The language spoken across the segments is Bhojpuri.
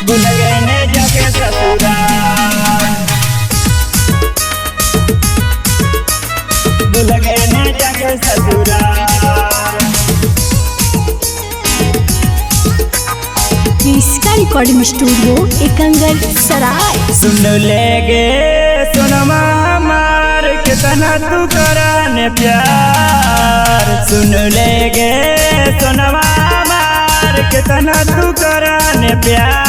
भूल गए ने जाके ससुराल, भूल गए ने जाके ससुराल। इसका रिकॉर्डिंग स्टूडियो एकंगर सराय। सुन लेगे सुनमा मार कितना तू कराने प्यार, सुन लेगे सुनमा मार कितना तू कराने प्यार।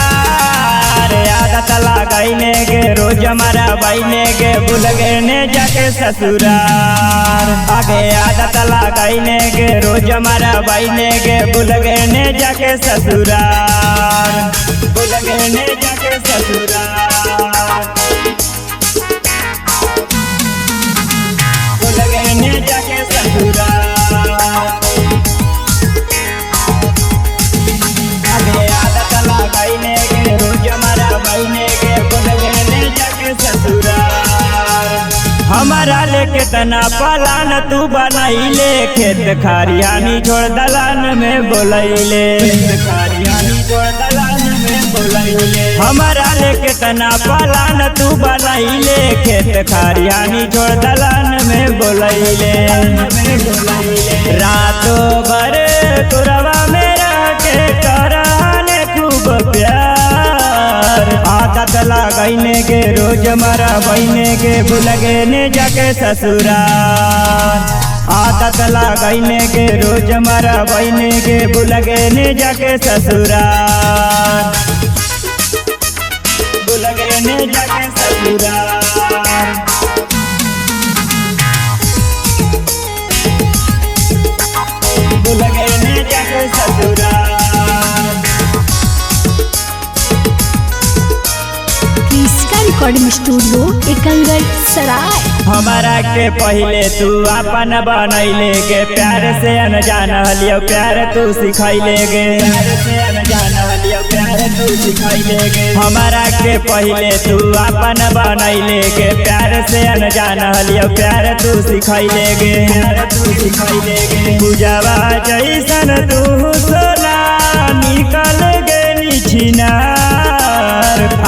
आदत लगाइने गे रोज हमारा बहने गे भूल गए ने जाके ससुराल, आगे आदत लगाइने गे रोज हमारा बहने गे भूल गए ने जाके ससुराल, भूल गए ने जाके ससुराल, भूल गए ने जाके ससुराल। आगे आदत लगाइने गे रोज हमारा बहने गे भूल गए ने जाके ससुराल। हमारा लेके तना पलान तू बनाइले, खेत खरियानी छोड़ दलान में बोलैले, खेत खरियानी छोड़ दलान में बोलैले। हमारा लेके तना पलान तू बनाइले, खेत खरियानी छोड़ दलान में बोलैले। रातों भर तुरवा मेरा के कराने खूब प्यार। आदत लगाइने के रोज मरा बहने के भूल गए ने जाके ससुराल, आदत लगाइने के रोज मरा बहने के भूल गए ने जाके ससुराल, भूल गए ने जाके ससुराल, भूल गए ने जाके ससुराल। इसका रिकॉर्डिंग स्टूडियो एकंगर सराय। हमारा के पहले तू अपन बनैले गे, प्यार से अनजान हलियो प्यार तू सिखैले गे, प्यार से अनजान हलियो प्यार तू सिखैले गे। हमारा के पहले तू अपन बनैले गे, प्यार से अनजान हलियो प्यार तू सिखैले गे, प्यार तू सिखैले गे। पूजावा जैसन तू सोना निकल गे निछिनार।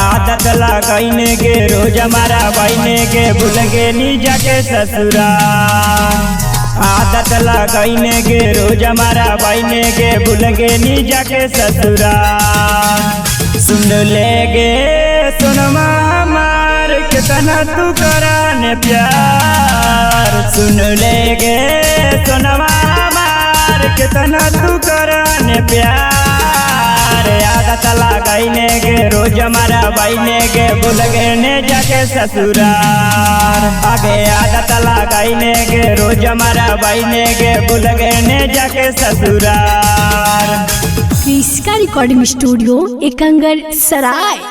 आदत लगाइने के रोज हमारा बहने के भूल गए नी जाके ससुराल, आदत लगाइने के रोज हमारा बहने के भूल गए नी जाके ससुराल। सुन लेगे सुनमा मार कितना तू कराने प्यार, सुन लेगे सुनमा मार कितना तू कराने प्यार। आदत लगाइने के रोज हमारा बहने के भूल गए ने जाके ससुराल, आगे आदत लगाइने के रोज हमारा बहने के भूल गए ने जाके ससुराल। इसका रिकॉर्डिंग स्टूडियो एकंगर सराय।